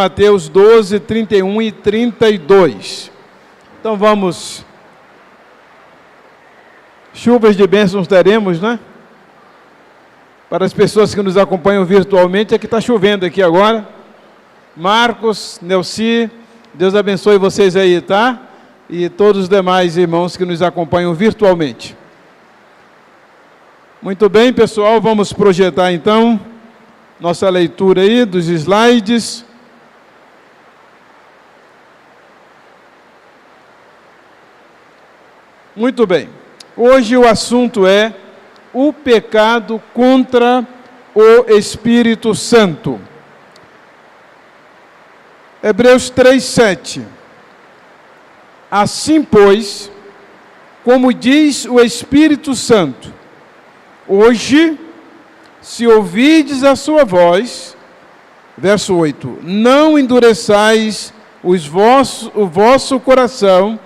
Mateus 12, 31 e 32. Então vamos. Chuvas de bênçãos teremos, né? Para as pessoas que nos acompanham virtualmente, é que está chovendo aqui agora. Marcos, Nelci, Deus abençoe vocês aí, tá? E todos os demais irmãos que nos acompanham virtualmente. Muito bem, pessoal, vamos projetar então nossa leitura aí dos slides. Muito bem. Hoje o assunto é o pecado contra o Espírito Santo. Hebreus 3:7. Assim, pois, como diz o Espírito Santo, hoje, se ouvides a sua voz, verso 8, não endureçais o vosso coração,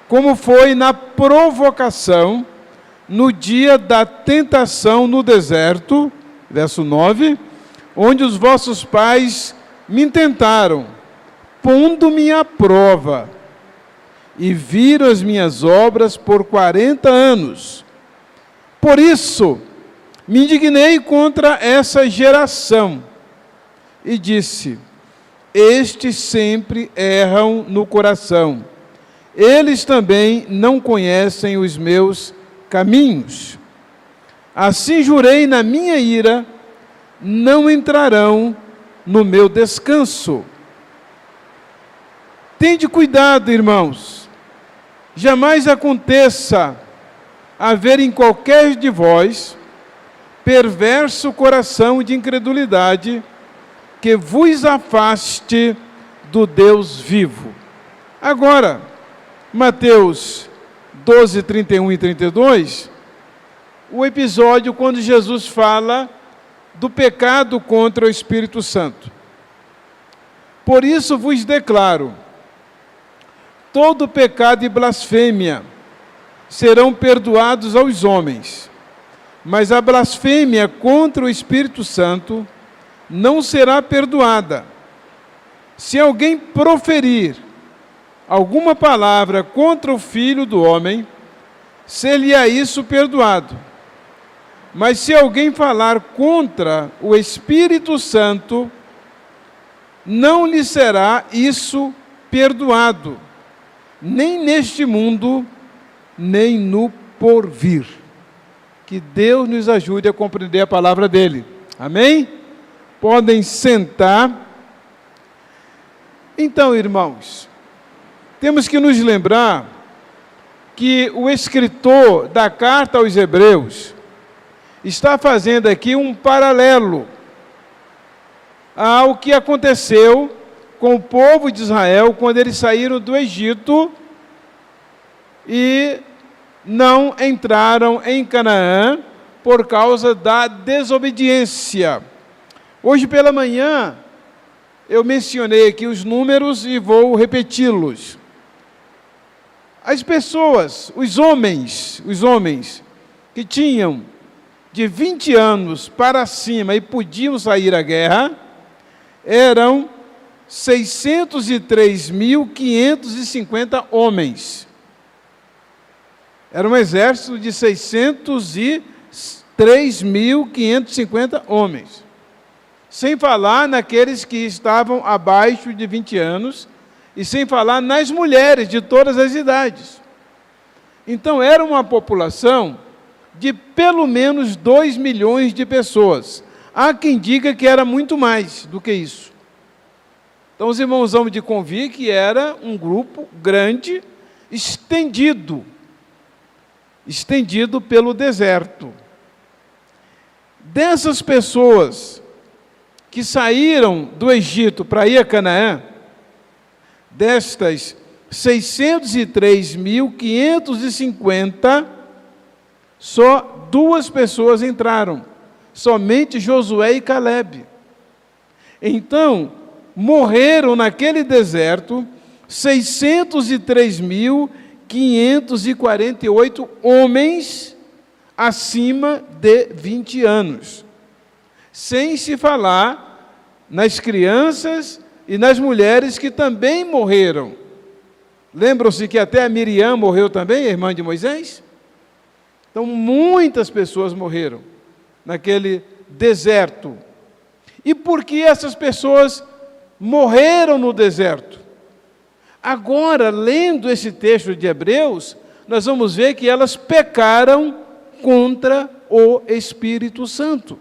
como foi na provocação, no dia da tentação no deserto, verso 9, onde os vossos pais me tentaram, pondo-me à prova, e viram as minhas obras por 40 anos. Por isso, me indignei contra essa geração, e disse, estes sempre erram no coração, eles também não conhecem os meus caminhos. Assim jurei na minha ira, não entrarão no meu descanso. Tende cuidado, irmãos, jamais aconteça haver em qualquer de vós perverso coração de incredulidade que vos afaste do Deus vivo. Agora, Mateus 12, 31 e 32, o episódio quando Jesus fala do pecado contra o Espírito Santo. Por isso vos declaro, todo pecado e blasfêmia serão perdoados aos homens, mas a blasfêmia contra o Espírito Santo não será perdoada. Se alguém proferir alguma palavra contra o Filho do Homem, ser-lhe-á isso perdoado. Mas se alguém falar contra o Espírito Santo, não lhe será isso perdoado, nem neste mundo, nem no porvir. Que Deus nos ajude a compreender a palavra dele. Amém? Podem sentar. Então, irmãos, temos que nos lembrar que o escritor da carta aos Hebreus está fazendo aqui um paralelo ao que aconteceu com o povo de Israel quando eles saíram do Egito e não entraram em Canaã por causa da desobediência. Hoje pela manhã eu mencionei aqui os números e vou repeti-los. As pessoas, os homens que tinham de 20 anos para cima e podiam sair à guerra, eram 603.550 homens. Era um exército de 603.550 homens. Sem falar naqueles que estavam abaixo de 20 anos, e sem falar nas mulheres de todas as idades. Então, era uma população de pelo menos 2 milhões de pessoas. Há quem diga que era muito mais do que isso. Então, os irmãos vão de convir que era um grupo grande, estendido pelo deserto. Dessas pessoas que saíram do Egito para ir a Canaã, destas 603.550, só 2 pessoas entraram, somente Josué e Calebe. Então, morreram naquele deserto 603.548 homens acima de 20 anos. Sem se falar nas crianças e nas mulheres que também morreram. Lembram-se que até a Miriam morreu também, a irmã de Moisés? Então, muitas pessoas morreram naquele deserto. E por que essas pessoas morreram no deserto? Agora, lendo esse texto de Hebreus, nós vamos ver que elas pecaram contra o Espírito Santo.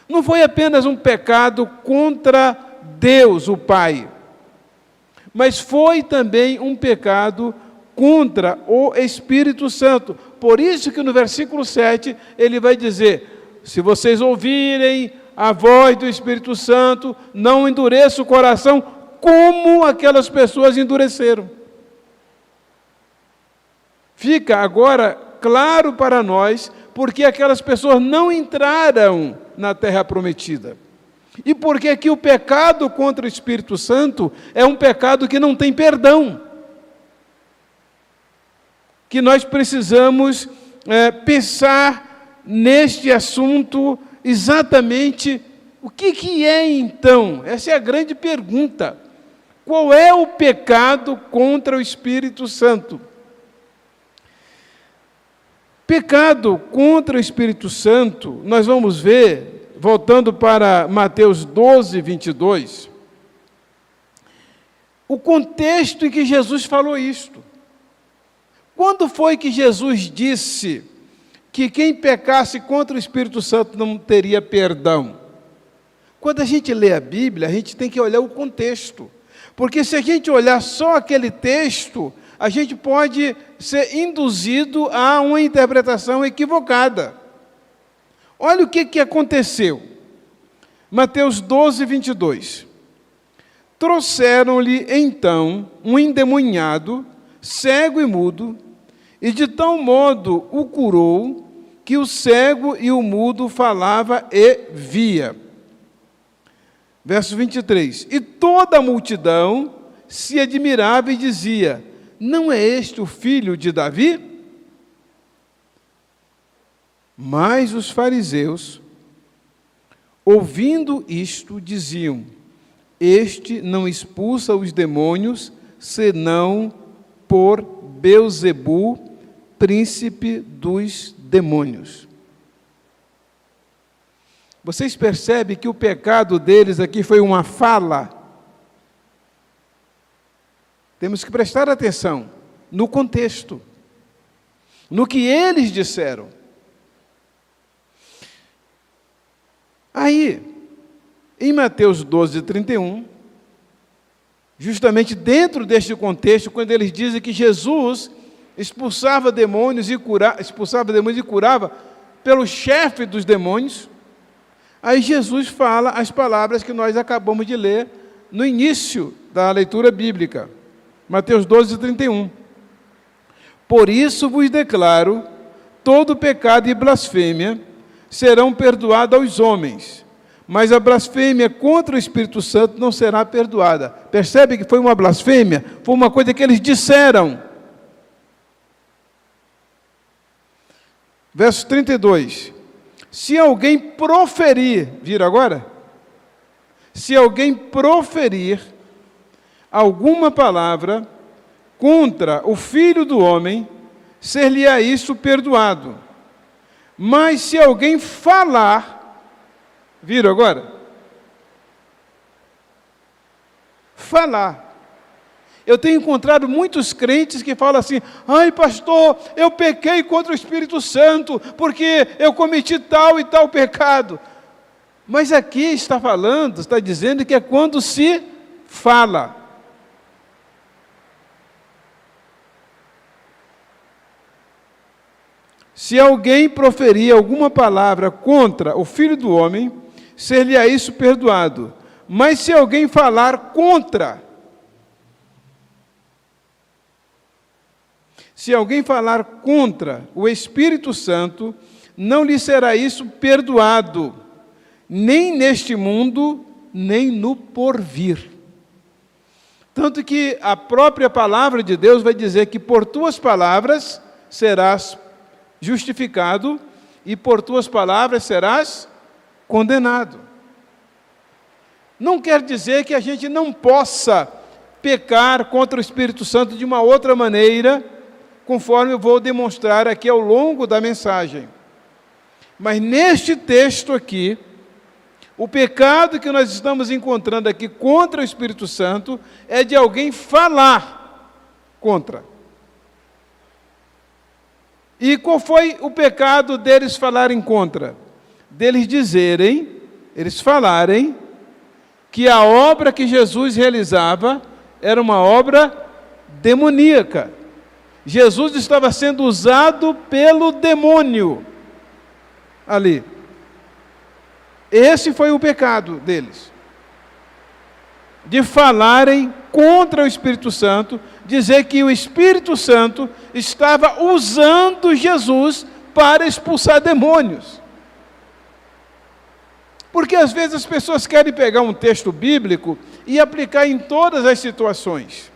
Não foi apenas um pecado contra Deus, o Pai, mas foi também um pecado contra o Espírito Santo. Por isso que no versículo 7 ele vai dizer: se vocês ouvirem a voz do Espírito Santo, não endureça o coração, como aquelas pessoas endureceram. Fica agora claro para nós porque aquelas pessoas não entraram na terra prometida. E porque que o pecado contra o Espírito Santo é um pecado que não tem perdão. Que nós precisamos pensar neste assunto exatamente o que é então? Essa é a grande pergunta. Qual é o pecado contra o Espírito Santo? Pecado contra o Espírito Santo, nós vamos ver, voltando para Mateus 12, 22, o contexto em que Jesus falou isto. Quando foi que Jesus disse que quem pecasse contra o Espírito Santo não teria perdão? Quando a gente lê a Bíblia, a gente tem que olhar o contexto. Porque se a gente olhar só aquele texto, a gente pode ser induzido a uma interpretação equivocada. Olha o que aconteceu. Mateus 12, 22. Trouxeram-lhe então um endemoniado, cego e mudo, e de tal modo o curou, que o cego e o mudo falava e via. Verso 23. E toda a multidão se admirava e dizia: não é este o filho de Davi? Mas os fariseus, ouvindo isto, diziam: este não expulsa os demônios, senão por Beelzebu, príncipe dos demônios. Vocês percebem que o pecado deles aqui foi uma fala? Temos que prestar atenção no contexto, no que eles disseram. Aí, em Mateus 12, 31, justamente dentro deste contexto, quando eles dizem que Jesus expulsava demônios e curava pelo chefe dos demônios, aí Jesus fala as palavras que nós acabamos de ler no início da leitura bíblica. Mateus 12, 31. Por isso vos declaro, todo pecado e blasfêmia serão perdoados aos homens, mas a blasfêmia contra o Espírito Santo não será perdoada. Percebe que foi uma blasfêmia? Foi uma coisa que eles disseram. Verso 32. Se alguém proferir, viram agora? Se alguém proferir alguma palavra contra o Filho do Homem, ser-lhe-á isso perdoado. Mas se alguém falar, viram agora? Falar. Eu tenho encontrado muitos crentes que falam assim: ai pastor, eu pequei contra o Espírito Santo, porque eu cometi tal e tal pecado. Mas aqui está falando, está dizendo que é quando se fala. Se alguém proferir alguma palavra contra o Filho do Homem, ser-lhe-á isso perdoado. Mas se alguém falar contra, o Espírito Santo, não lhe será isso perdoado, nem neste mundo, nem no porvir. Tanto que a própria palavra de Deus vai dizer que por tuas palavras serás justificado e por tuas palavras serás condenado. Não quer dizer que a gente não possa pecar contra o Espírito Santo de uma outra maneira, conforme eu vou demonstrar aqui ao longo da mensagem. Mas neste texto aqui, o pecado que nós estamos encontrando aqui contra o Espírito Santo é de alguém falar contra. E qual foi o pecado deles falarem contra? Deles dizerem, eles falarem, que a obra que Jesus realizava era uma obra demoníaca. Jesus estava sendo usado pelo demônio ali. Esse foi o pecado deles. De falarem contra o Espírito Santo, dizer que o Espírito Santo estava usando Jesus para expulsar demônios. Porque às vezes as pessoas querem pegar um texto bíblico e aplicar em todas as situações.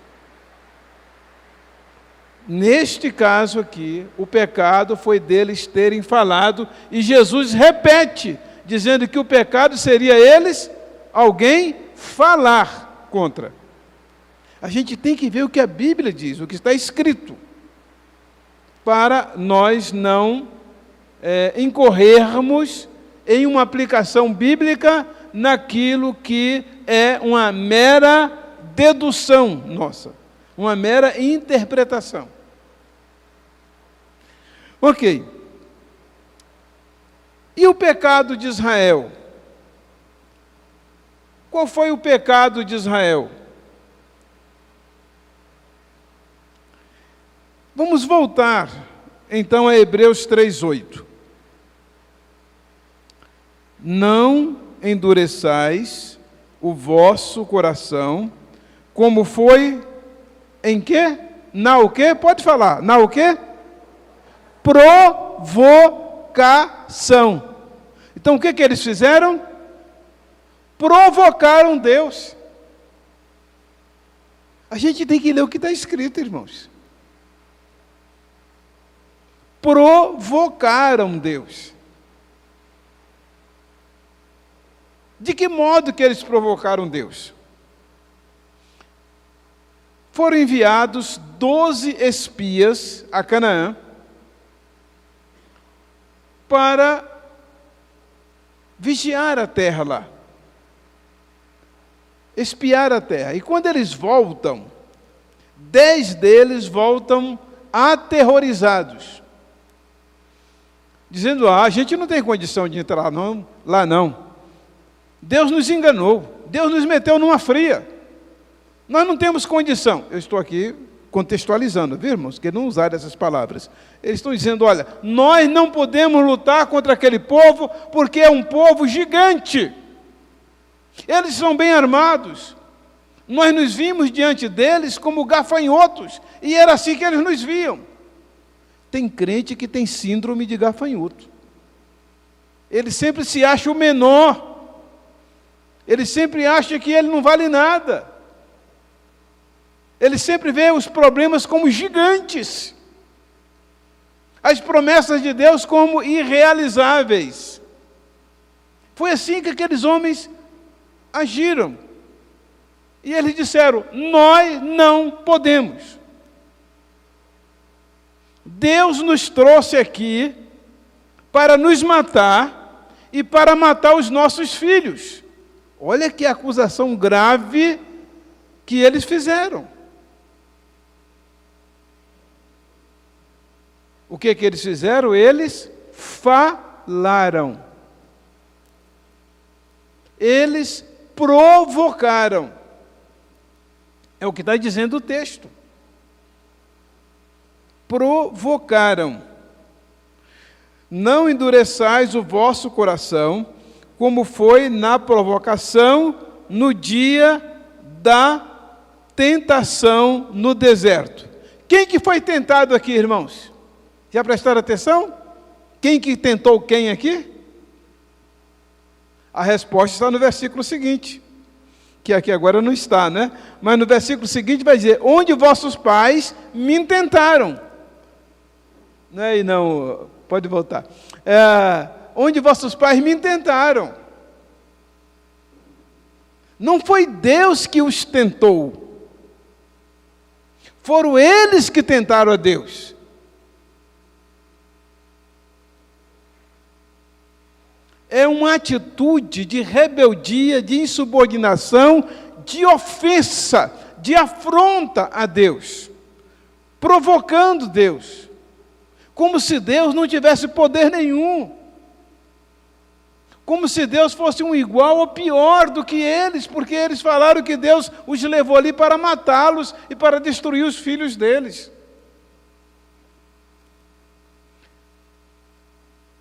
Neste caso aqui, o pecado foi deles terem falado, e Jesus repete, dizendo que o pecado seria eles, alguém falar contra. A gente tem que ver o que a Bíblia diz, o que está escrito, para nós não incorrermos em uma aplicação bíblica naquilo que é uma mera dedução nossa, uma mera interpretação. Ok. E o pecado de Israel? Qual foi o pecado de Israel? Vamos voltar, então, a Hebreus 3:8. Não endureçais o vosso coração, como foi em quê? Na o quê? Pode falar. Na o quê? Provocação. Então, o que eles fizeram? Provocaram Deus. A gente tem que ler o que está escrito, irmãos. Provocaram Deus. De que modo que eles provocaram Deus? Foram enviados 12 espias a Canaã para vigiar a terra lá. Espiar a terra. E quando eles voltam, 10 deles voltam aterrorizados, dizendo: a gente não tem condição de entrar lá não. Deus nos enganou, Deus nos meteu numa fria. Nós não temos condição. Eu estou aqui contextualizando, viu, irmãos? Que não usar essas palavras. Eles estão dizendo: olha, nós não podemos lutar contra aquele povo, porque é um povo gigante. Eles são bem armados. Nós nos vimos diante deles como gafanhotos, e era assim que eles nos viam. Tem crente que tem síndrome de gafanhoto. Ele sempre se acha o menor. Ele sempre acha que ele não vale nada. Ele sempre vê os problemas como gigantes. As promessas de Deus como irrealizáveis. Foi assim que aqueles homens agiram. E eles disseram: nós não podemos. Deus nos trouxe aqui para nos matar e para matar os nossos filhos. Olha que acusação grave que eles fizeram. O que eles fizeram? Eles falaram. Eles provocaram. É o que está dizendo o texto. Provocaram. Não endureçais o vosso coração, como foi na provocação no dia da tentação no deserto. Quem que foi tentado aqui, irmãos? Já prestaram atenção? Quem que tentou quem aqui? A resposta está no versículo seguinte, que aqui agora não está, né? Mas no versículo seguinte vai dizer: onde vossos pais me tentaram. Não, pode voltar. Onde vossos pais me tentaram. Não foi Deus que os tentou. Foram eles que tentaram a Deus. É uma atitude de rebeldia, de insubordinação, de ofensa, de afronta a Deus, provocando Deus, como se Deus não tivesse poder nenhum, como se Deus fosse um igual ou pior do que eles, porque eles falaram que Deus os levou ali para matá-los e para destruir os filhos deles.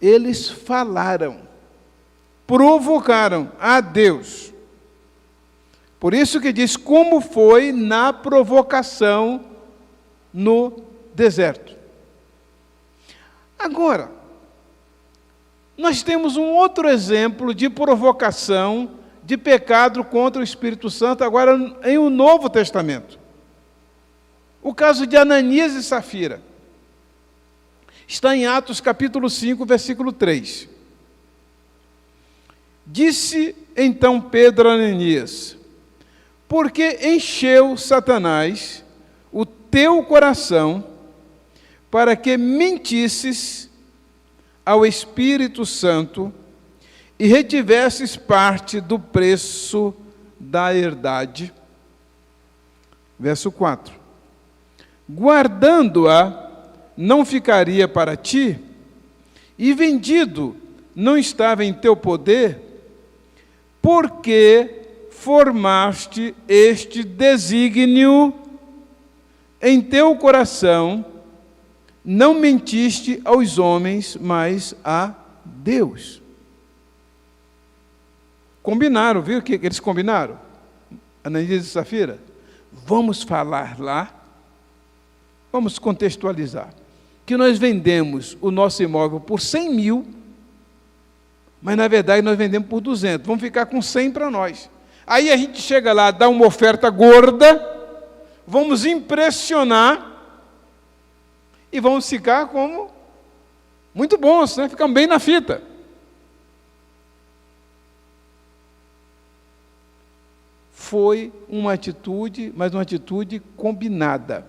Eles falaram, provocaram a Deus. Por isso que diz como foi na provocação no deserto. Agora, nós temos um outro exemplo de provocação, de pecado contra o Espírito Santo, agora em o Novo Testamento. O caso de Ananias e Safira. Está em Atos capítulo 5, versículo 3. Disse então Pedro a Ananias: porque encheu Satanás o teu coração para que mentisses ao Espírito Santo e retivesses parte do preço da herdade. Verso 4. Guardando-a, não ficaria para ti, e vendido não estava em teu poder, porque formaste este desígnio em teu coração, não mentiste aos homens, mas a Deus. Combinaram, viu o que eles combinaram? Ananias e Safira, vamos falar lá, vamos contextualizar, que nós vendemos o nosso imóvel por 100 mil, mas na verdade nós vendemos por 200, vamos ficar com 100 para nós. Aí a gente chega lá, dá uma oferta gorda, vamos impressionar e vamos ficar como muito bons, né? Ficamos bem na fita. Foi uma atitude, mas uma atitude combinada.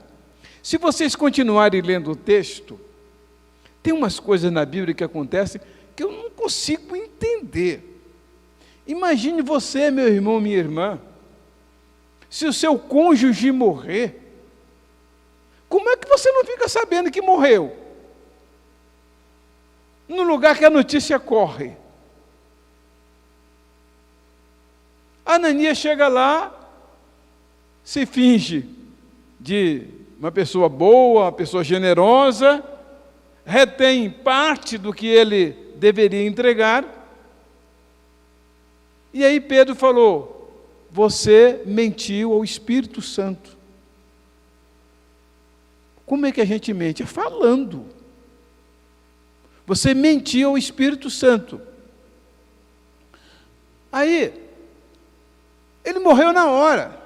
Se vocês continuarem lendo o texto, tem umas coisas na Bíblia que acontecem que eu não consigo entender. Imagine você, meu irmão, minha irmã, se o seu cônjuge morrer, como é que você não fica sabendo que morreu? No lugar que a notícia corre. Ananias chega lá, se finge de uma pessoa boa, uma pessoa generosa, retém parte do que ele deveria entregar. E aí Pedro falou: você mentiu ao Espírito Santo. Como é que a gente mente? É falando. Você mentiu ao Espírito Santo. Aí, ele morreu na hora.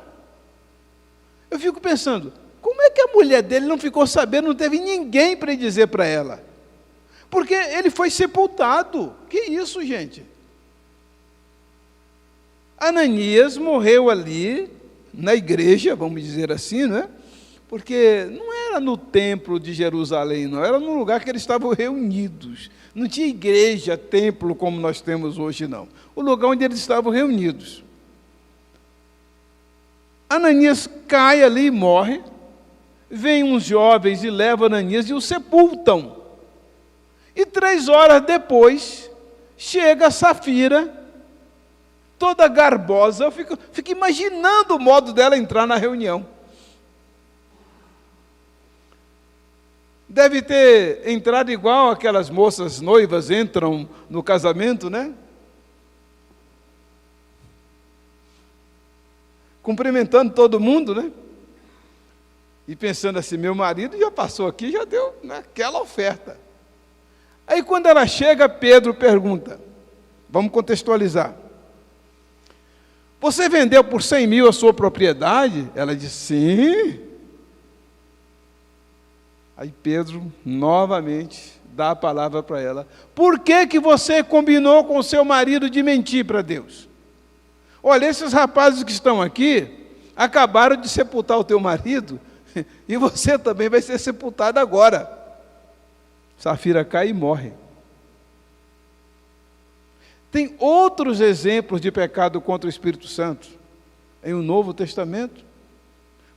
Eu fico pensando, como é que a mulher dele não ficou sabendo, não teve ninguém para dizer para ela? Porque ele foi sepultado. Que isso, gente? Ananias morreu ali, na igreja, vamos dizer assim, né? Porque não era no templo de Jerusalém, não, era no lugar que eles estavam reunidos. Não tinha igreja, templo como nós temos hoje, não. O lugar onde eles estavam reunidos. Ananias cai ali e morre. Vêm uns jovens e levam Ananias e o sepultam. E 3 horas depois, chega Safira, toda garbosa. Eu fico imaginando o modo dela entrar na reunião. Deve ter entrado igual aquelas moças noivas entram no casamento, né? Cumprimentando todo mundo, né? E pensando assim, meu marido já passou aqui, já deu aquela oferta. Aí quando ela chega, Pedro pergunta, vamos contextualizar. Você vendeu por 100 mil a sua propriedade? Ela diz, sim. Aí Pedro, novamente, dá a palavra para ela. Por que que você combinou com o seu marido de mentir para Deus? olha, esses rapazes que estão aqui acabaram de sepultar o teu marido e você também vai ser sepultado agora. Safira cai e morre. Tem outros exemplos de pecado contra o Espírito Santo em o Novo Testamento,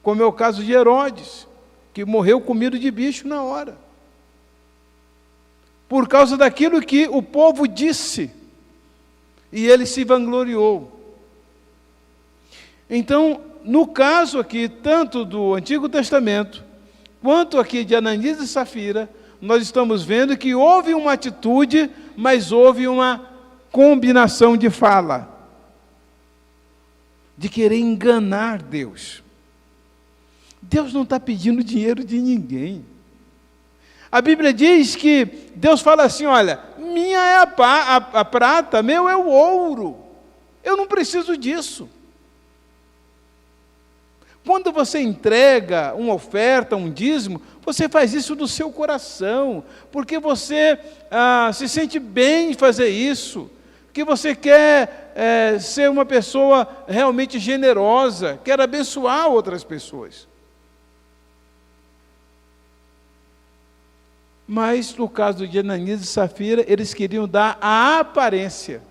como é o caso de Herodes, que morreu comido de bicho na hora, por causa daquilo que o povo disse, e ele se vangloriou. Então, no caso aqui, tanto do Antigo Testamento, quanto aqui de Ananias e Safira, nós estamos vendo que houve uma atitude, mas houve uma combinação de fala, de querer enganar Deus. Deus não está pedindo dinheiro de ninguém. A Bíblia diz que Deus fala assim, olha, minha é a prata, meu é o ouro, eu não preciso disso. Quando você entrega uma oferta, um dízimo, você faz isso do seu coração, porque você se sente bem em fazer isso, que você quer ser uma pessoa realmente generosa, quer abençoar outras pessoas. Mas, no caso de Ananias e Safira, eles queriam dar a aparência.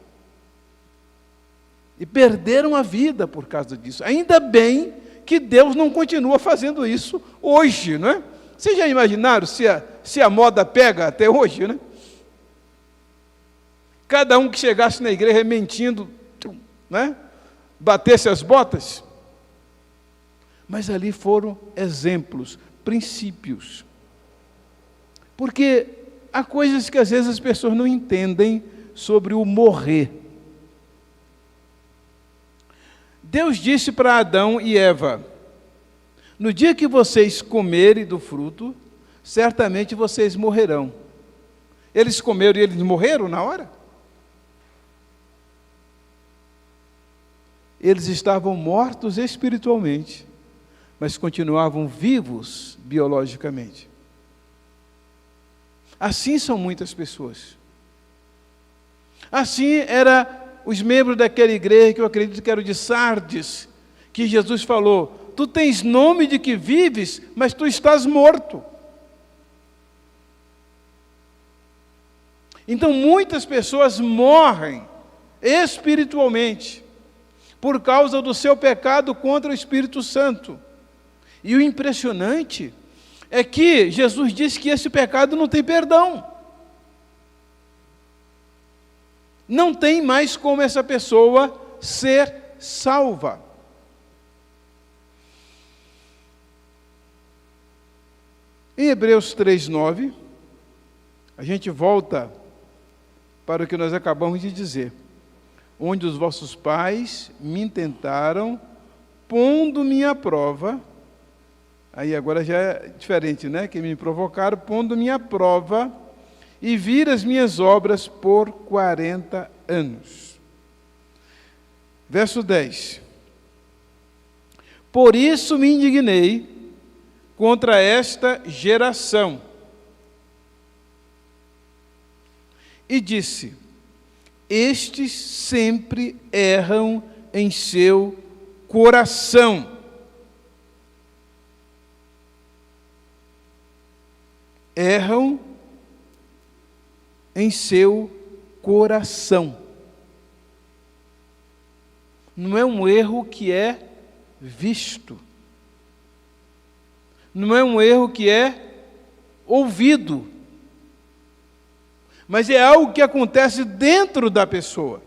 E perderam a vida por causa disso. Ainda bem que Deus não continua fazendo isso hoje, não é? Vocês já imaginaram se a moda pega até hoje, né? Cada um que chegasse na igreja mentindo, né? Batesse as botas. Mas ali foram exemplos, princípios. Porque há coisas que às vezes as pessoas não entendem sobre o morrer. Deus disse para Adão e Eva, no dia que vocês comerem do fruto, certamente vocês morrerão. Eles comeram e eles morreram na hora? Eles estavam mortos espiritualmente, mas continuavam vivos biologicamente. Assim são muitas pessoas. Assim era os membros daquela igreja, que eu acredito que era o de Sardes, que Jesus falou, tu tens nome de que vives, mas tu estás morto. Então muitas pessoas morrem espiritualmente, por causa do seu pecado contra o Espírito Santo. E o impressionante é que Jesus disse que esse pecado não tem perdão. Não tem mais como essa pessoa ser salva. Em Hebreus 3:9, a gente volta para o que nós acabamos de dizer. Onde os vossos pais me tentaram, pondo-me à prova. Aí agora já é diferente, né? Que me provocaram, pondo-me à prova, e viram as minhas obras por 40 anos. Verso 10. Por isso me indignei contra esta geração. E disse, estes sempre erram em seu coração. Erram em seu coração. Não é um erro que é visto. Não é um erro que é ouvido. Mas é algo que acontece dentro da pessoa.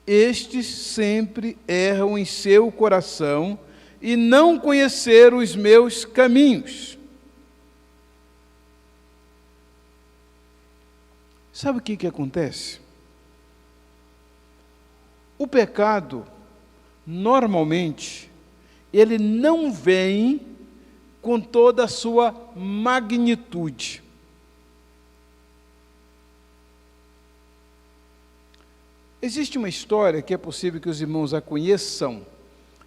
Estes sempre erram em seu coração e não conheceram os meus caminhos. Sabe o que acontece? O pecado, normalmente, ele não vem com toda a sua magnitude. Existe uma história que é possível que os irmãos a conheçam,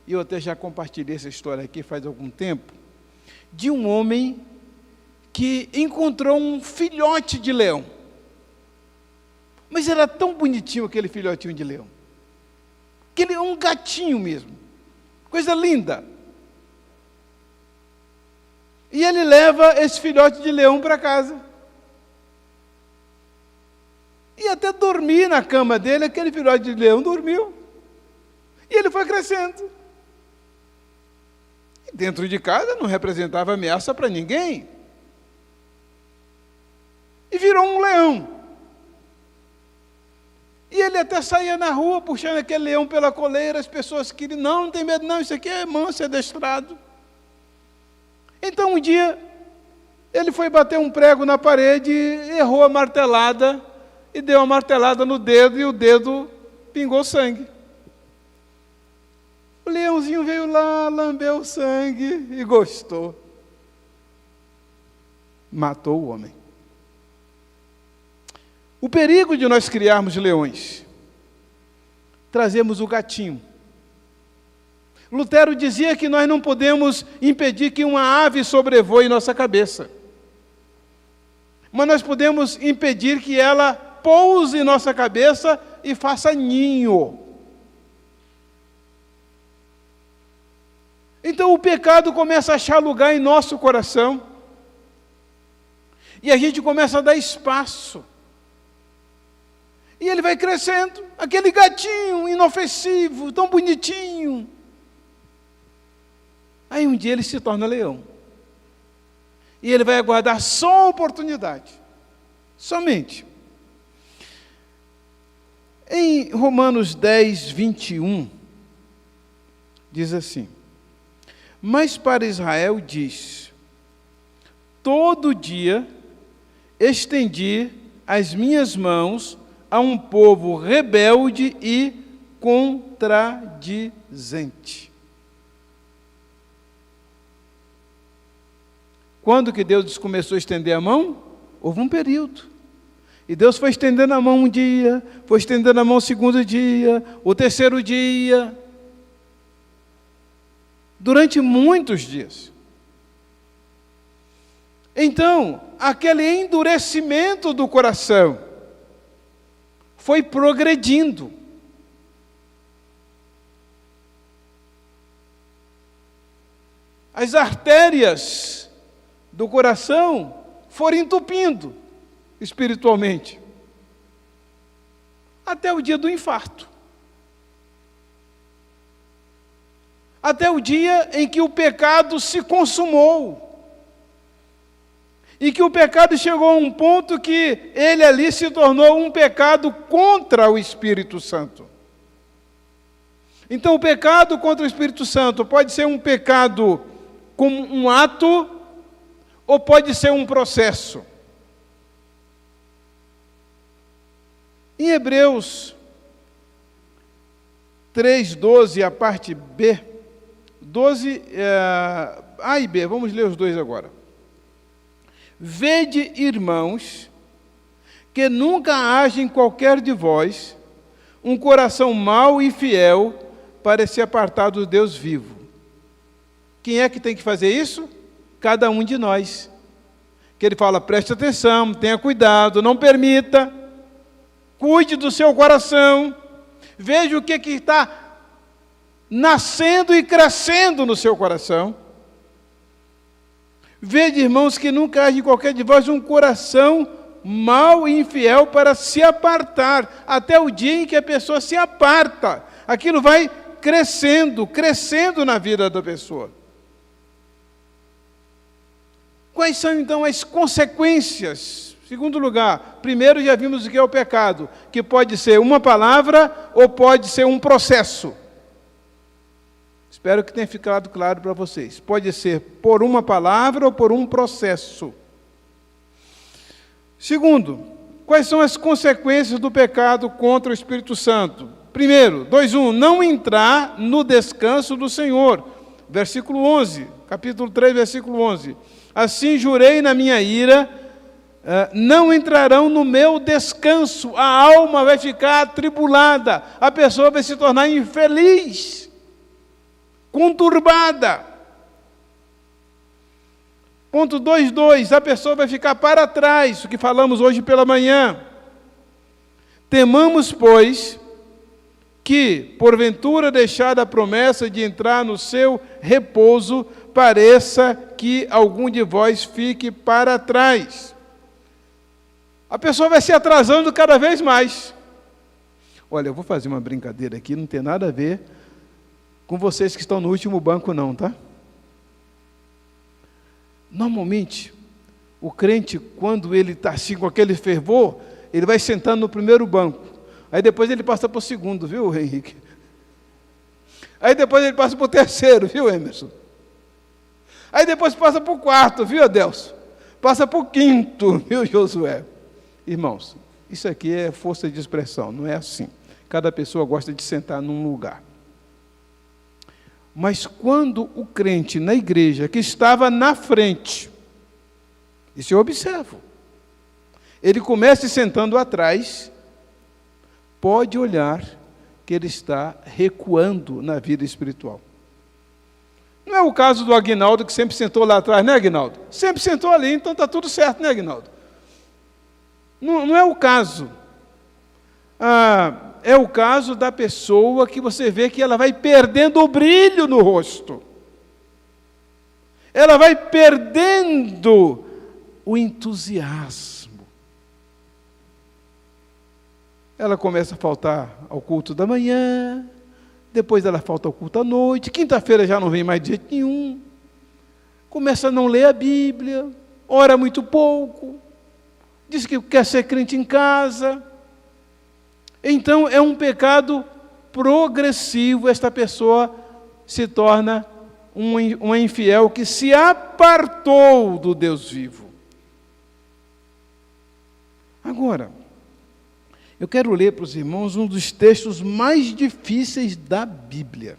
e eu até já compartilhei essa história aqui faz algum tempo, de um homem que encontrou um filhote de leão. Mas era tão bonitinho aquele filhotinho de leão. um gatinho mesmo, coisa linda. E ele leva esse filhote de leão para casa. E até dormir na cama dele, aquele filhote de leão dormiu. E ele foi crescendo. E dentro de casa não representava ameaça para ninguém. E virou um leão. E ele até saía na rua puxando aquele leão pela coleira, as pessoas queriam, não tem medo não, isso aqui é manso, é adestrado. Então um dia, ele foi bater um prego na parede, errou a martelada, e deu uma martelada no dedo, e o dedo pingou sangue. O leãozinho veio lá, lambeu o sangue, e gostou. Matou o homem. O perigo de nós criarmos leões, trazemos o gatinho. Lutero dizia que nós não podemos impedir que uma ave sobrevoe nossa cabeça, mas nós podemos impedir que ela pouse em nossa cabeça e faça ninho. Então o pecado começa a achar lugar em nosso coração, e a gente começa a dar espaço. E ele vai crescendo, aquele gatinho inofensivo, tão bonitinho. Aí um dia ele se torna leão. E ele vai aguardar só a oportunidade. Somente. Em Romanos 10, 21, diz assim: mas para Israel diz, todo dia estendi as minhas mãos a um povo rebelde e contradizente. Quando que Deus começou a estender a mão? Houve um período. E Deus foi estendendo a mão um dia, foi estendendo a mão o segundo dia, o terceiro dia, durante muitos dias. Então, aquele endurecimento do coração foi progredindo. As artérias do coração foram entupindo espiritualmente, até o dia do infarto. Até o dia em que o pecado se consumou. E que o pecado chegou a um ponto que ele ali se tornou um pecado contra o Espírito Santo. Então o pecado contra o Espírito Santo pode ser um pecado como um ato, ou pode ser um processo. Em Hebreus 3:12, a parte B, 12, A e B, vamos ler os dois agora. Vede, irmãos, que nunca haja em qualquer de vós um coração mau e fiel para se apartar do Deus vivo. Quem é que tem que fazer isso? Cada um de nós. Que ele fala, preste atenção, tenha cuidado, não permita, cuide do seu coração, veja o que está nascendo e crescendo no seu coração. Vede, irmãos, que nunca haja em qualquer de vós um coração mau e infiel para se apartar, até o dia em que a pessoa se aparta. Aquilo vai crescendo, crescendo na vida da pessoa. Quais são, então, as consequências? Segundo lugar, primeiro já vimos o que é o pecado, que pode ser uma palavra ou pode ser um processo. Espero que tenha ficado claro para vocês. Pode ser por uma palavra ou por um processo. Segundo, quais são as consequências do pecado contra o Espírito Santo? Primeiro, 2:1, não entrar no descanso do Senhor. Versículo 11, capítulo 3, versículo 11. Assim jurei na minha ira, não entrarão no meu descanso. A alma vai ficar atribulada, a pessoa vai se tornar infeliz, conturbada. Ponto 2:2, a pessoa vai ficar para trás, o que falamos hoje pela manhã. Temamos, pois, que, porventura deixada a promessa de entrar no seu repouso, pareça que algum de vós fique para trás. A pessoa vai se atrasando cada vez mais. Olha, eu vou fazer uma brincadeira aqui, não tem nada a ver com vocês que estão no último banco não, tá? Normalmente, o crente, quando ele está assim com aquele fervor, ele vai sentando no primeiro banco. Aí depois ele passa para o segundo, viu, Henrique? Aí depois ele passa para o terceiro, viu, Emerson? Aí depois passa para o quarto, viu, Adelso? Passa para o quinto, viu, Josué? Irmãos, isso aqui é força de expressão, não é assim. Cada pessoa gosta de sentar num lugar. Mas quando o crente na igreja, que estava na frente, isso eu observo, ele começa sentando atrás, pode olhar que ele está recuando na vida espiritual. Não é o caso do Aguinaldo, que sempre sentou lá atrás, né, Aguinaldo? Sempre sentou ali, então está tudo certo, né, Aguinaldo? Não é o caso. É o caso da pessoa que você vê que ela vai perdendo o brilho no rosto. Ela vai perdendo o entusiasmo. Ela começa a faltar ao culto da manhã, depois ela falta ao culto à noite, quinta-feira já não vem mais de jeito nenhum, começa a não ler a Bíblia, ora muito pouco, diz que quer ser crente em casa. Então é um pecado progressivo, esta pessoa se torna uma infiel que se apartou do Deus vivo. Agora, eu quero ler para os irmãos um dos textos mais difíceis da Bíblia,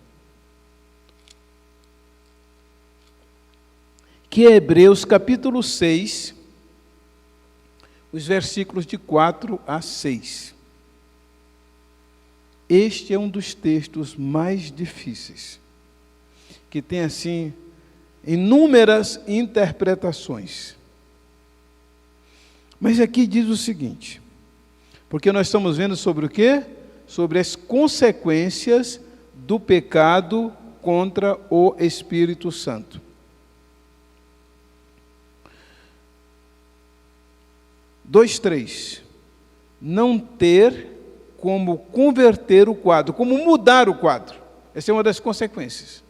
que é Hebreus capítulo 6, os versículos de 4 a 6. Este é um dos textos mais difíceis, que tem, assim, inúmeras interpretações. Mas aqui diz o seguinte, porque nós estamos vendo sobre o quê? Sobre as consequências do pecado contra o Espírito Santo. 2:3. Não ter como converter o quadro, como mudar o quadro. Essa é uma das consequências.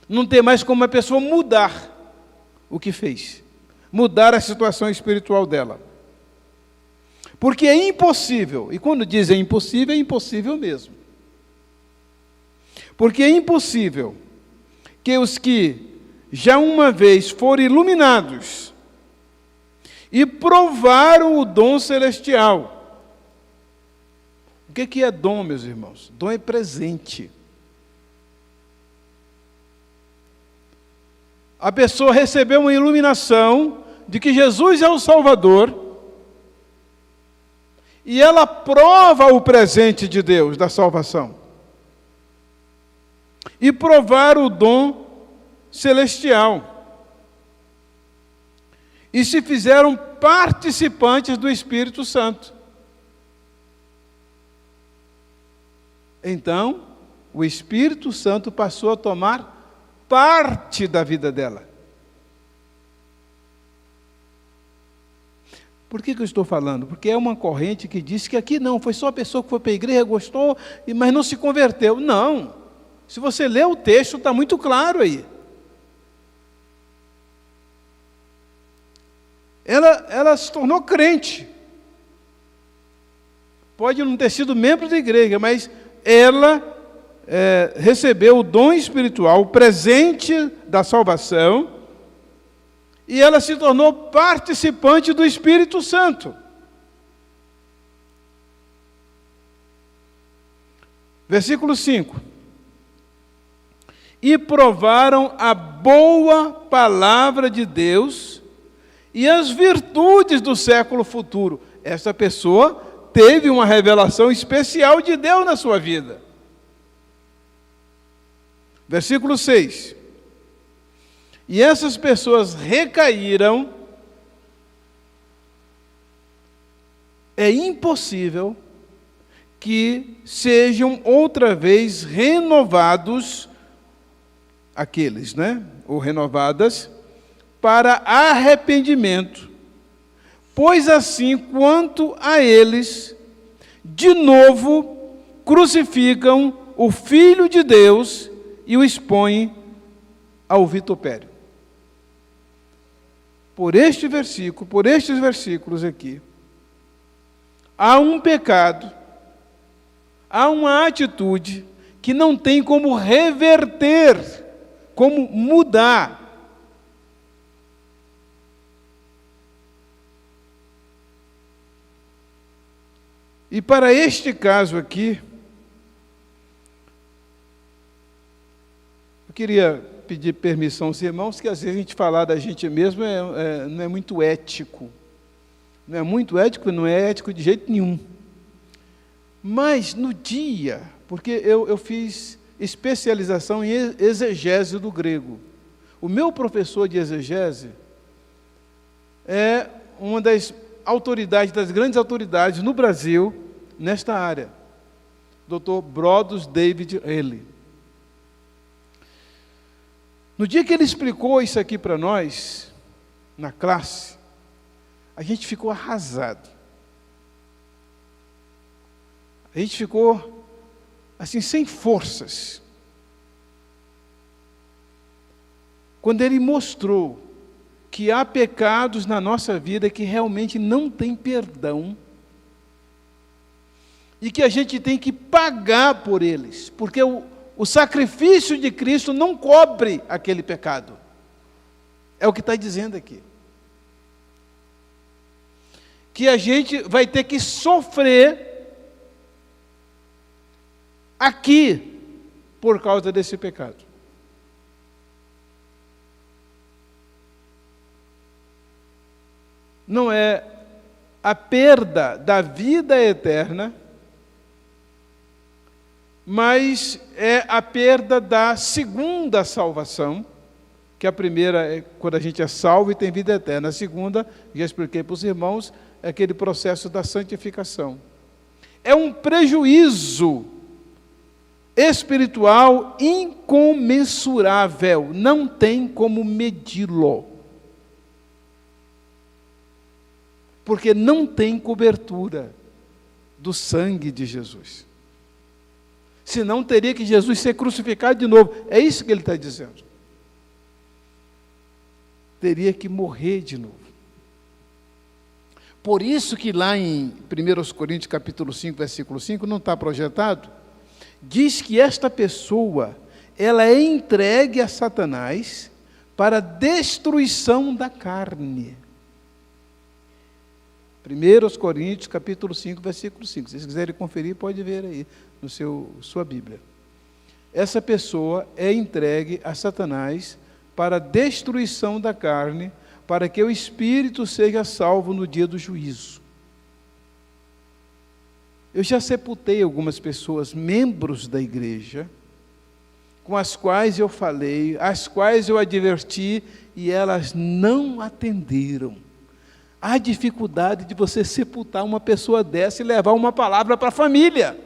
Não ter mais como a pessoa mudar o que fez, mudar a situação espiritual dela. Porque é impossível, e quando dizem impossível, é impossível mesmo. Porque é impossível que os que já uma vez foram iluminados e provaram o dom celestial. O que é dom, meus irmãos? Dom é presente. A pessoa recebeu uma iluminação de que Jesus é o Salvador, e ela prova o presente de Deus, da salvação. E provar o dom celestial. E se fizeram participantes do Espírito Santo. Então, o Espírito Santo passou a tomar parte da vida dela. Por que eu estou falando? Porque é uma corrente que diz que aqui não, foi só a pessoa que foi para a igreja, gostou, mas não se converteu. Não. Se você ler o texto, está muito claro aí. Ela se tornou crente. Pode não ter sido membro da igreja, mas ela recebeu o dom espiritual, o presente da salvação, e ela se tornou participante do Espírito Santo. Versículo 5. E provaram a boa palavra de Deus e as virtudes do século futuro. Essa pessoa teve uma revelação especial de Deus na sua vida. Versículo 6. E essas pessoas recaíram. É impossível que sejam outra vez renovados, aqueles, ou renovadas, para arrependimento, pois assim quanto a eles, de novo crucificam o Filho de Deus e o expõem ao vitupério. Por este versículo, por estes versículos aqui, há um pecado, há uma atitude que não tem como reverter, como mudar. E para este caso aqui, eu queria pedir permissão aos irmãos, que às vezes a gente falar da gente mesmo não é muito ético. Não é muito ético, não é ético de jeito nenhum. Mas no dia, porque eu fiz especialização em exegese do grego. O meu professor de exegese é uma das autoridades, das grandes autoridades no Brasil, nesta área, Dr. Brodus David Haley. No dia que ele explicou isso aqui para nós, na classe, a gente ficou arrasado. A gente ficou, assim, sem forças. Quando ele mostrou que há pecados na nossa vida que realmente não tem perdão, e que a gente tem que pagar por eles, porque o sacrifício de Cristo não cobre aquele pecado. É o que está dizendo aqui. Que a gente vai ter que sofrer aqui por causa desse pecado. Não é a perda da vida eterna, mas é a perda da segunda salvação, que a primeira é quando a gente é salvo e tem vida eterna. A segunda, já expliquei para os irmãos, é aquele processo da santificação. É um prejuízo espiritual incomensurável, não tem como medi-lo. Porque não tem cobertura do sangue de Jesus. Senão teria que Jesus ser crucificado de novo. É isso que ele está dizendo. Teria que morrer de novo. Por isso que lá em 1 Coríntios capítulo 5, versículo 5, não está projetado, diz que esta pessoa, ela é entregue a Satanás para a destruição da carne. 1 Coríntios, capítulo 5, versículo 5. Se vocês quiserem conferir, pode ver aí no sua Bíblia. Essa pessoa é entregue a Satanás para a destruição da carne, para que o espírito seja salvo no dia do juízo. Eu já sepultei algumas pessoas, membros da igreja, com as quais eu falei, as quais eu adverti, e elas não atenderam. Há dificuldade de você sepultar uma pessoa dessa e levar uma palavra para a família.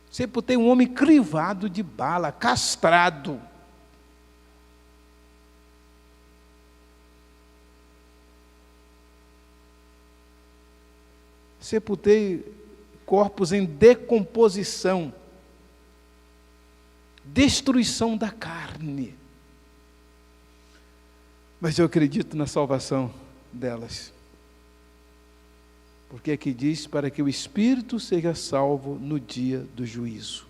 Sepultei um homem crivado de bala, castrado. Sepultei corpos em decomposição, destruição da carne. Mas eu acredito na salvação delas. Porque aqui diz para que o espírito seja salvo no dia do juízo.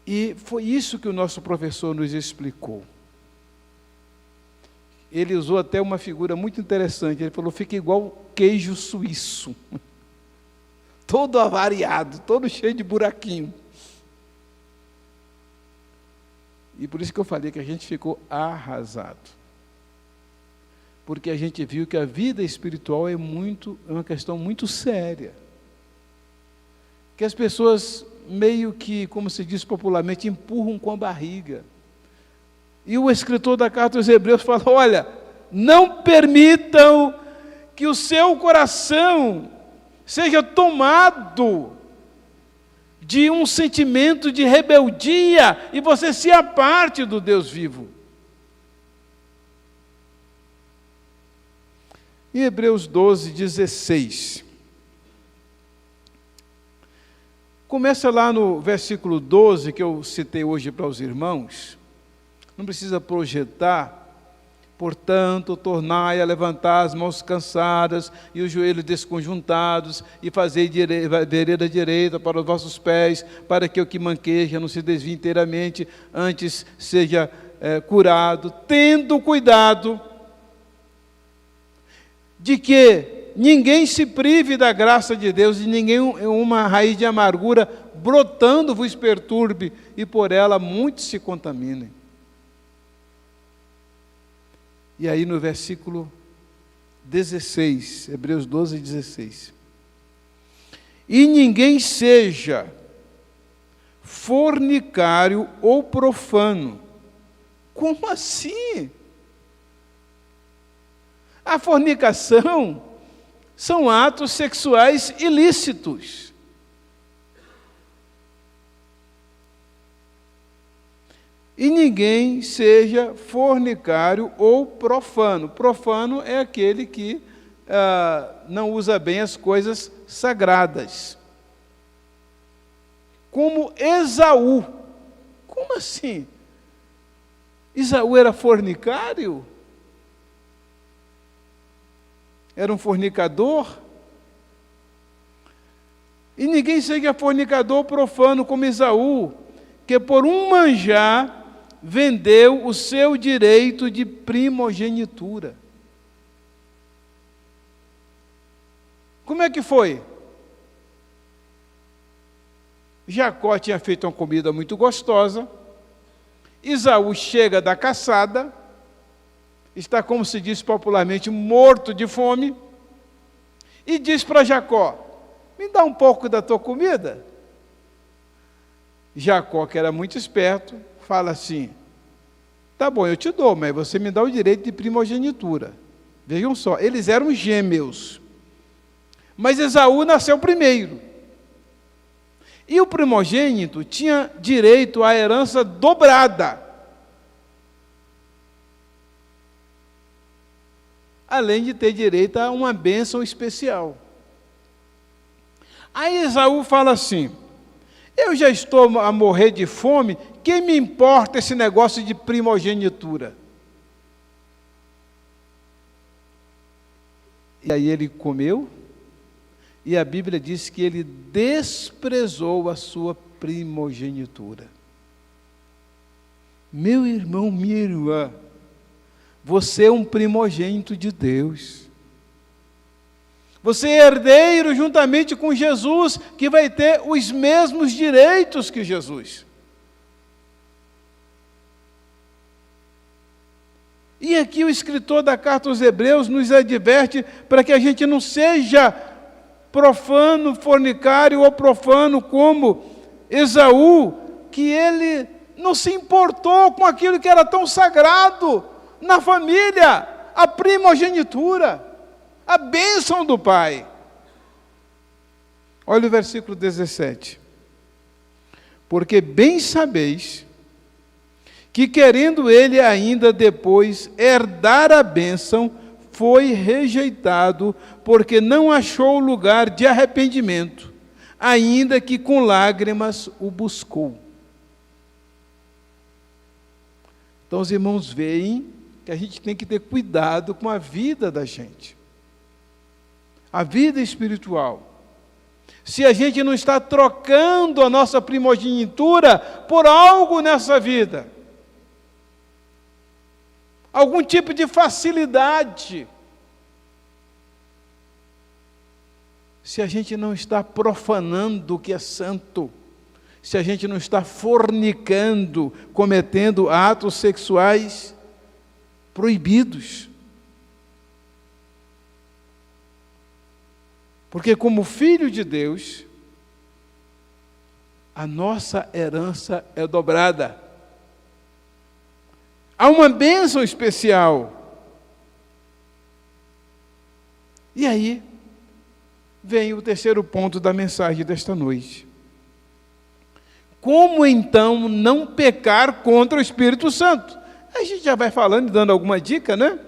E foi isso que o nosso professor nos explicou. Ele usou até uma figura muito interessante. Ele falou, fica igual queijo suíço. Todo avariado, todo cheio de buraquinho. E por isso que eu falei que a gente ficou arrasado. Porque a gente viu que a vida espiritual é uma questão muito séria. Que as pessoas meio que, como se diz popularmente, empurram com a barriga. E o escritor da carta aos Hebreus fala, olha, não permitam que o seu coração seja tomado de um sentimento de rebeldia e você se aparte do Deus vivo. Em Hebreus 12, 16. Começa lá no versículo 12, que eu citei hoje para os irmãos. Não precisa projetar. Portanto, tornai a levantar as mãos cansadas e os joelhos desconjuntados, e fazei vereda direita para os vossos pés, para que o que manqueja não se desvie inteiramente, antes seja curado, tendo cuidado de que ninguém se prive da graça de Deus, e ninguém uma raiz de amargura brotando vos perturbe, e por ela muitos se contaminem. E aí no versículo 16, Hebreus 12, 16. E ninguém seja fornicário ou profano. Como assim? A fornicação são atos sexuais ilícitos. E ninguém seja fornicário ou profano. Profano é aquele que não usa bem as coisas sagradas. Como Esaú. Como assim? Esaú era fornicário? Era um fornicador? E ninguém seja fornicador ou profano como Esaú, que por um manjar vendeu o seu direito de primogenitura. Como é que foi? Jacó tinha feito uma comida muito gostosa, Esaú chega da caçada, está, como se diz popularmente, morto de fome, e diz para Jacó: me dá um pouco da tua comida. Jacó, que era muito esperto, fala assim: tá bom, eu te dou, mas você me dá o direito de primogenitura. Vejam só, eles eram gêmeos, mas Esaú nasceu primeiro. E o primogênito tinha direito à herança dobrada, além de ter direito a uma bênção especial. Aí Esaú fala assim: eu já estou a morrer de fome, quem me importa esse negócio de primogenitura? E aí ele comeu, e a Bíblia diz que ele desprezou a sua primogenitura. Meu irmão, minha irmã, você é um primogênito de Deus. Você é herdeiro juntamente com Jesus, que vai ter os mesmos direitos que Jesus. E aqui o escritor da carta aos Hebreus nos adverte para que a gente não seja profano, fornicário ou profano como Esaú, que ele não se importou com aquilo que era tão sagrado na família, a primogenitura, a bênção do pai. Olha o versículo 17. Porque bem sabeis que, querendo ele ainda depois herdar a bênção, foi rejeitado, porque não achou lugar de arrependimento, ainda que com lágrimas o buscou. Então os irmãos veem que a gente tem que ter cuidado com a vida da gente, a vida espiritual. Se a gente não está trocando a nossa primogenitura por algo nessa vida, algum tipo de facilidade, se a gente não está profanando o que é santo, se a gente não está fornicando, cometendo atos sexuais proibidos. Porque como filho de Deus, a nossa herança é dobrada. Há uma bênção especial. E aí vem o terceiro ponto da mensagem desta noite. Como então não pecar contra o Espírito Santo? A gente já vai falando e dando alguma dica, né?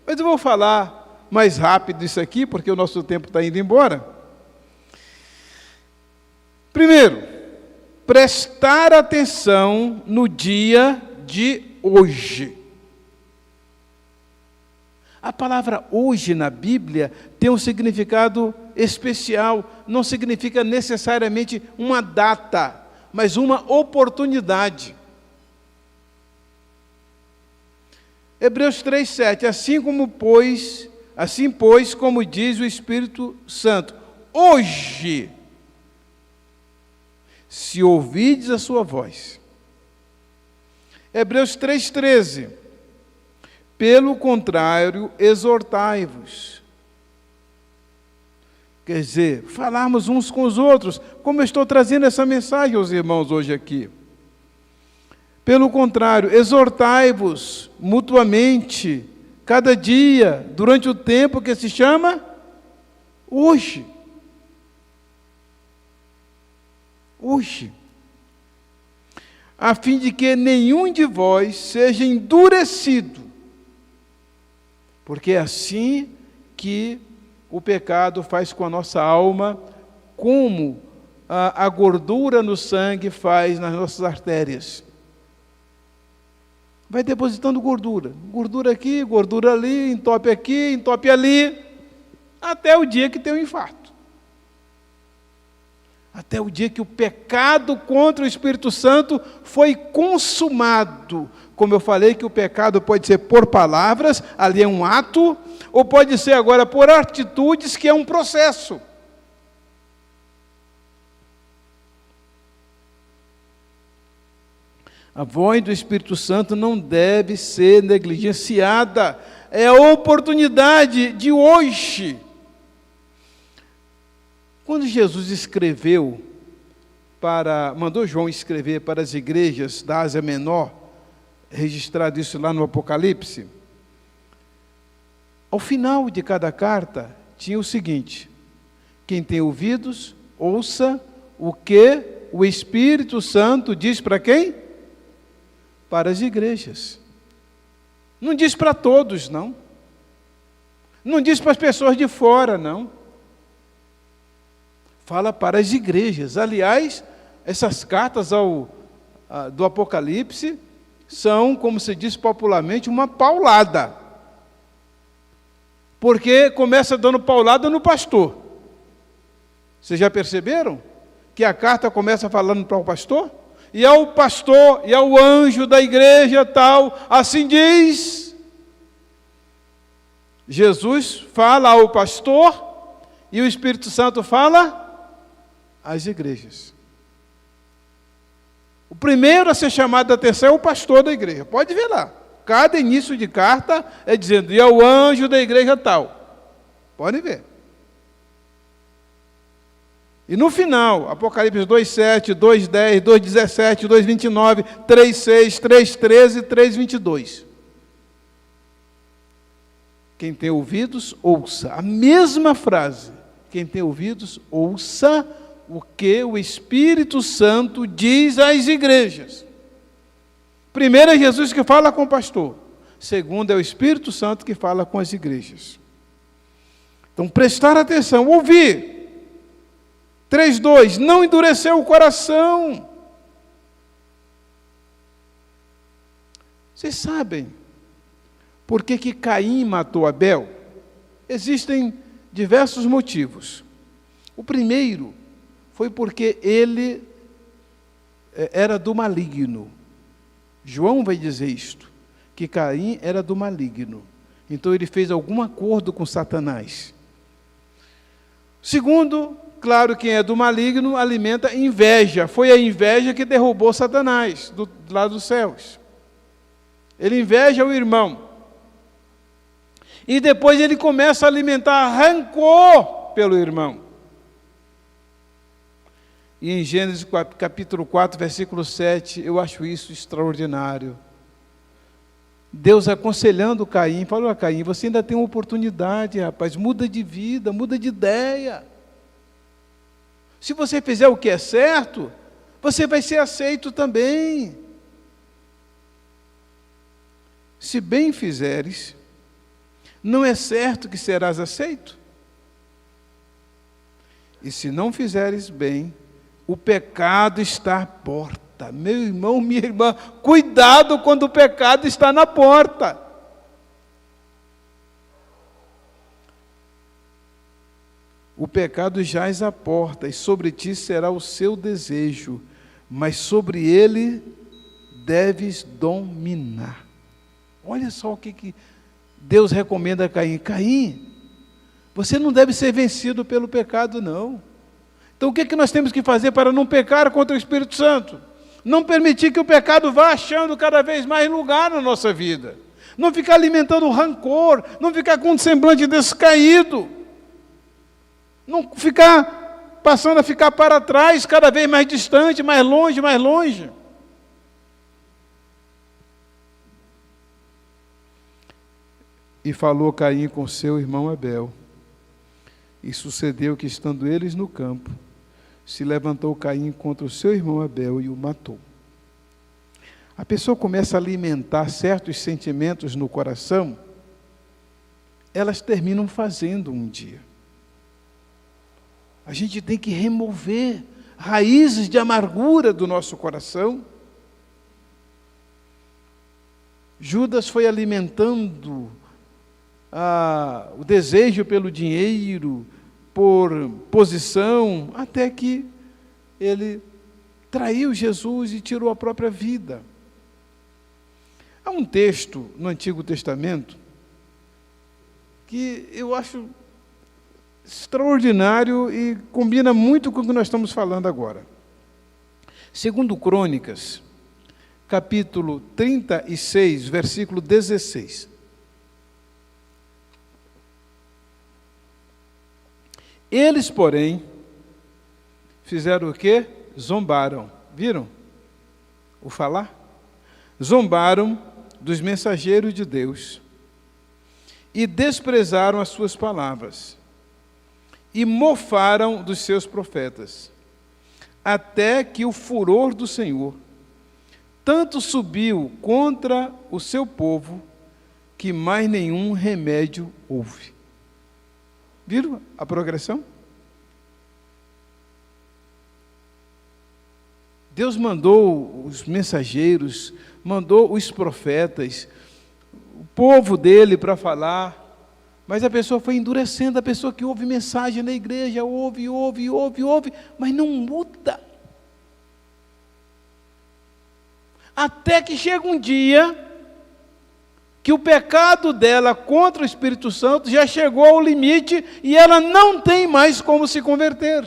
Mas eu vou falar mais rápido isso aqui, porque o nosso tempo está indo embora. Primeiro, prestar atenção no dia de hoje. A palavra hoje na Bíblia tem um significado especial, não significa necessariamente uma data, mas uma oportunidade. Hebreus 3:7, assim pois, como diz o Espírito Santo, hoje, se ouvides a sua voz. Hebreus 3:13, pelo contrário, exortai-vos. Quer dizer, falarmos uns com os outros, como eu estou trazendo essa mensagem aos irmãos hoje aqui. Pelo contrário, exortai-vos mutuamente, cada dia, durante o tempo que se chama hoje. Hoje. A fim de que nenhum de vós seja endurecido, porque é assim que o pecado faz com a nossa alma, como a gordura no sangue faz nas nossas artérias. Vai depositando gordura, gordura aqui, gordura ali, entope ali, até o dia que tem um infarto. Até o dia que o pecado contra o Espírito Santo foi consumado. Como eu falei que o pecado pode ser por palavras, ali é um ato, ou pode ser agora por atitudes, que é um processo. A voz do Espírito Santo não deve ser negligenciada. É a oportunidade de hoje. Quando Jesus mandou João escrever para as igrejas da Ásia Menor, registrado isso lá no Apocalipse, ao final de cada carta tinha o seguinte: quem tem ouvidos, ouça o que o Espírito Santo diz para quem? Para as igrejas. Não diz para todos, não. Não diz para as pessoas de fora, não. Fala para as igrejas. Aliás, essas cartas do Apocalipse são, como se diz popularmente, uma paulada. Porque começa dando paulada no pastor. Vocês já perceberam? Que a carta começa falando para o pastor? E ao pastor, e ao anjo da igreja tal, assim diz. Jesus fala ao pastor, e o Espírito Santo fala às igrejas. O primeiro a ser chamado a atenção é o pastor da igreja. Pode ver lá. Cada início de carta é dizendo, e ao anjo da igreja tal. Pode ver. E no final, Apocalipse 2:7, 2:10, 2:17, 2:29, 3:6, 3:13, 3:22. Quem tem ouvidos, ouça. A mesma frase. Quem tem ouvidos, ouça o que o Espírito Santo diz às igrejas. Primeiro é Jesus que fala com o pastor. Segundo é o Espírito Santo que fala com as igrejas. Então, prestar atenção, ouvir. 3:2, não endureceu o coração. Vocês sabem por que Caim matou Abel? Existem diversos motivos. O primeiro foi porque ele era do maligno. João vai dizer isto, que Caim era do maligno. Então ele fez algum acordo com Satanás. Segundo, claro, quem é do maligno alimenta inveja. Foi a inveja que derrubou Satanás lá dos céus. Ele inveja o irmão. E depois ele começa a alimentar rancor pelo irmão. E em Gênesis capítulo 4, versículo 7, eu acho isso extraordinário. Deus aconselhando Caim, falou: Caim, você ainda tem uma oportunidade, rapaz, muda de vida, muda de ideia. Se você fizer o que é certo, você vai ser aceito também. Se bem fizeres, não é certo que serás aceito? E se não fizeres bem, o pecado está à porta. Meu irmão, minha irmã, cuidado quando o pecado está na porta. O pecado jaz à porta, e sobre ti será o seu desejo, mas sobre ele deves dominar. Olha só o que Deus recomenda a Caim. Caim, você não deve ser vencido pelo pecado, não. Então o que nós temos que fazer para não pecar contra o Espírito Santo? Não permitir que o pecado vá achando cada vez mais lugar na nossa vida. Não ficar alimentando rancor, não ficar com um semblante descaído. Não ficar passando a ficar para trás, cada vez mais distante, mais longe, mais longe. E falou Caim com seu irmão Abel. E sucedeu que, estando eles no campo, se levantou Caim contra o seu irmão Abel e o matou. A pessoa começa a alimentar certos sentimentos no coração, elas terminam fazendo um dia. A gente tem que remover raízes de amargura do nosso coração. Judas foi alimentando o desejo pelo dinheiro, por posição, até que ele traiu Jesus e tirou a própria vida. Há um texto no Antigo Testamento que eu acho extraordinário e combina muito com o que nós estamos falando agora. Segundo Crônicas, capítulo 36, versículo 16. Eles, porém, fizeram o quê? Zombaram. Viram o falar? Zombaram dos mensageiros de Deus e desprezaram as suas palavras e mofaram dos seus profetas, até que o furor do Senhor tanto subiu contra o seu povo, que mais nenhum remédio houve. Viram a progressão? Deus mandou os mensageiros, mandou os profetas, o povo dele para falar, mas a pessoa foi endurecendo, a pessoa que ouve mensagem na igreja, ouve, mas não muda. Até que chega um dia que o pecado dela contra o Espírito Santo já chegou ao limite e ela não tem mais como se converter.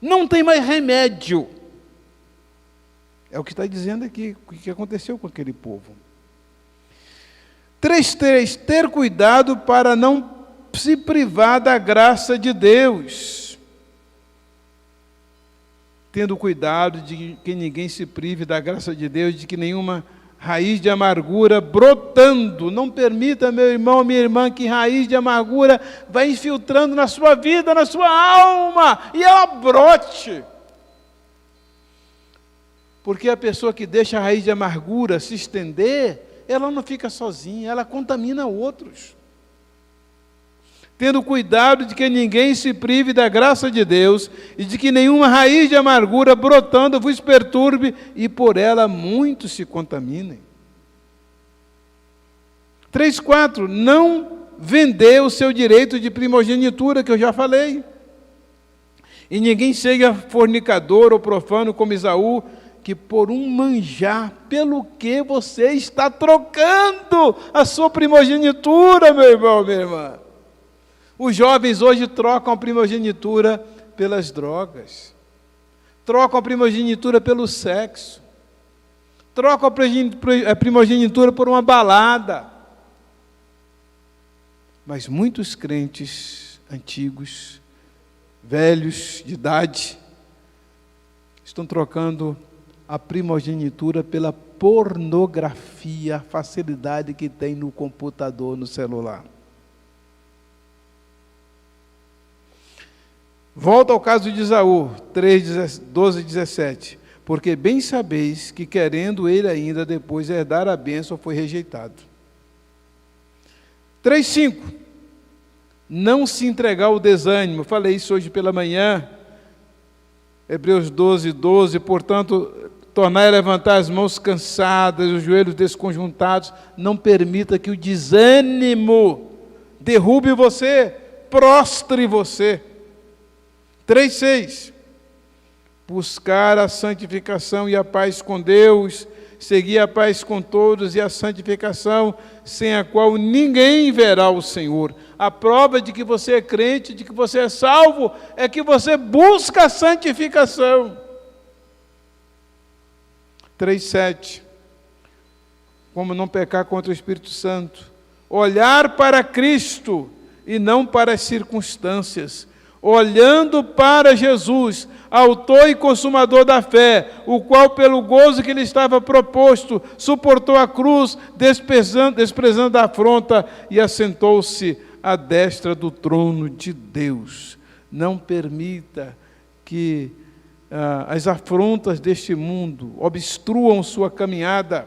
Não tem mais remédio. É o que está dizendo aqui, o que aconteceu com aquele povo. 3:3, ter cuidado para não se privar da graça de Deus. Tendo cuidado de que ninguém se prive da graça de Deus, de que nenhuma raiz de amargura brotando. Não permita, meu irmão, minha irmã, que raiz de amargura vá infiltrando na sua vida, na sua alma, e ela brote. Porque a pessoa que deixa a raiz de amargura se estender, ela não fica sozinha, ela contamina outros. Tendo cuidado de que ninguém se prive da graça de Deus, e de que nenhuma raiz de amargura brotando vos perturbe, e por ela muitos se contaminem. 3:4, não vender o seu direito de primogenitura, que eu já falei. E ninguém seja fornicador ou profano como Esaú, que por um manjar, pelo que você está trocando a sua primogenitura, meu irmão, minha irmã. Os jovens hoje trocam a primogenitura pelas drogas, trocam a primogenitura pelo sexo, trocam a primogenitura por uma balada. Mas muitos crentes antigos, velhos de idade, estão trocando a primogenitura pela pornografia, a facilidade que tem no computador, no celular. Volta ao caso de Esaú, 12:17. Porque bem sabeis que, querendo ele ainda depois herdar a bênção, foi rejeitado. 3:5. Não se entregar ao desânimo. Eu falei isso hoje pela manhã. Hebreus 12:12. Portanto, tornai a levantar as mãos cansadas, os joelhos desconjuntados. Não permita que o desânimo derrube você, prostre você. 3:6. Buscar a santificação e a paz com Deus, seguir a paz com todos e a santificação, sem a qual ninguém verá o Senhor. A prova de que você é crente, de que você é salvo, é que você busca a santificação. 3:7. Como não pecar contra o Espírito Santo? Olhar para Cristo e não para as circunstâncias. Olhando para Jesus, autor e consumador da fé, o qual, pelo gozo que lhe estava proposto, suportou a cruz, desprezando a afronta, e assentou-se à destra do trono de Deus. Não permita que as afrontas deste mundo obstruam sua caminhada.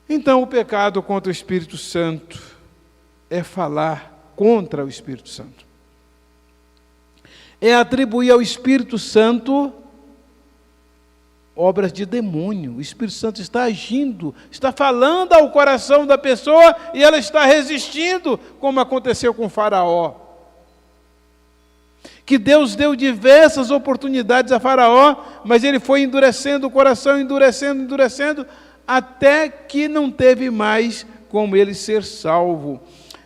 Então, o pecado contra o Espírito Santo é falar contra o Espírito Santo. É atribuir ao Espírito Santo obras de demônio. O Espírito Santo está agindo, está falando ao coração da pessoa e ela está resistindo, como aconteceu com Faraó. Que Deus deu diversas oportunidades a Faraó, mas ele foi endurecendo o coração, endurecendo, até que não teve mais como ele ser salvo.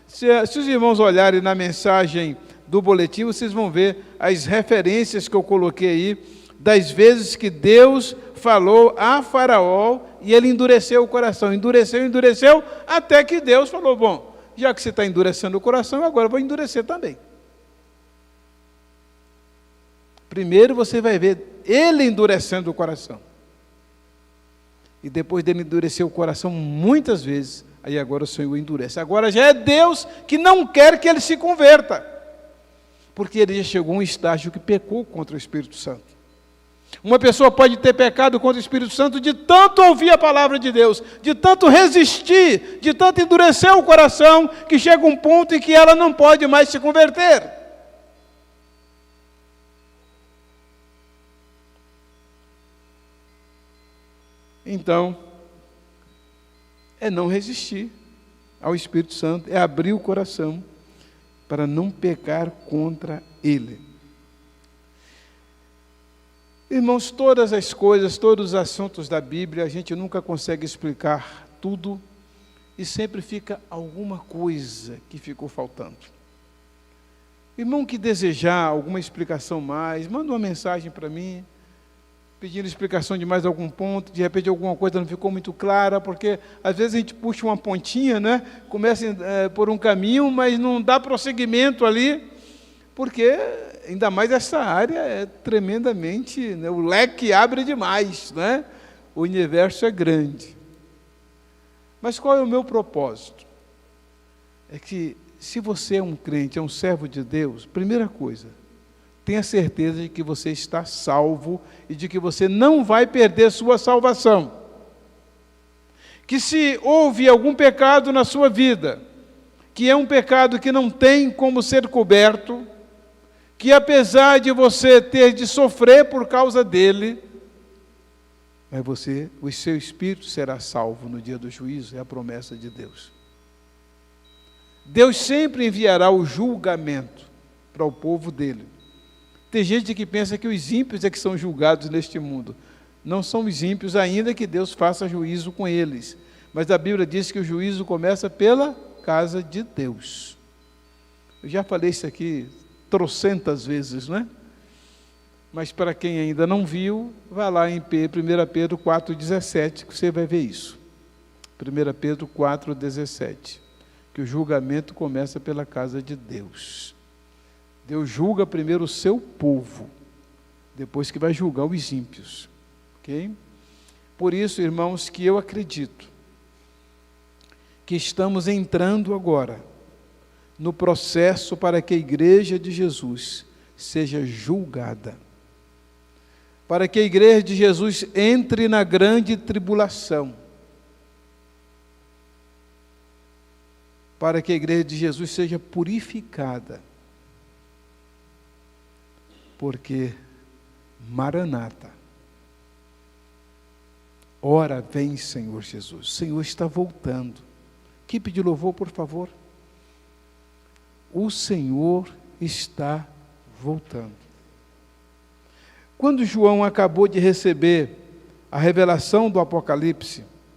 Se os irmãos olharem na mensagem do boletim, vocês vão ver as referências que eu coloquei aí, das vezes que Deus falou a Faraó e ele endureceu o coração, endureceu, até que Deus falou, bom, já que você está endurecendo o coração, agora eu vou endurecer também. Primeiro você vai ver ele endurecendo o coração. E depois dele endurecer o coração muitas vezes, aí agora o Senhor endurece. Agora já é Deus que não quer que ele se converta. Porque ele já chegou a um estágio que pecou contra o Espírito Santo. Uma pessoa pode ter pecado contra o Espírito Santo de tanto ouvir a palavra de Deus, de tanto resistir, de tanto endurecer o coração, que chega um ponto em que ela não pode mais se converter. Então, é não resistir ao Espírito Santo, é abrir o coração para não pecar contra Ele. Irmãos, todas as coisas, todos os assuntos da Bíblia, a gente nunca consegue explicar tudo e sempre fica alguma coisa que ficou faltando. Irmão que desejar alguma explicação mais, manda uma mensagem para mim, pedindo explicação de mais algum ponto, de repente alguma coisa não ficou muito clara, porque às vezes a gente puxa uma pontinha, né? Começa por um caminho, mas não dá prosseguimento ali, porque ainda mais essa área é tremendamente, né? O leque abre demais, né? O universo é grande. Mas qual é o meu propósito? É que se você é um crente, é um servo de Deus, primeira coisa, tenha certeza de que você está salvo e de que você não vai perder sua salvação. Que se houve algum pecado na sua vida, que é um pecado que não tem como ser coberto, que apesar de você ter de sofrer por causa dele, mas o seu espírito será salvo no dia do juízo, é a promessa de Deus. Deus sempre enviará o julgamento para o povo dele. Tem gente que pensa que os ímpios é que são julgados neste mundo. Não são os ímpios ainda que Deus faça juízo com eles. Mas a Bíblia diz que o juízo começa pela casa de Deus. Eu já falei isso aqui trocentas vezes, né? Mas para quem ainda não viu, vai lá em 1 Pedro 4,17, que você vai ver isso. 1 Pedro 4,17. Que o julgamento começa pela casa de Deus. Deus julga primeiro o seu povo, depois que vai julgar os ímpios. Ok? Por isso, irmãos, que eu acredito que estamos entrando agora no processo para que a igreja de Jesus seja julgada. Para que a igreja de Jesus entre na grande tribulação. Para que a igreja de Jesus seja purificada. Porque, Maranata, ora vem, Senhor Jesus. O Senhor está voltando. Equipe de louvor, por favor. O Senhor está voltando. Quando João acabou de receber a revelação do Apocalipse,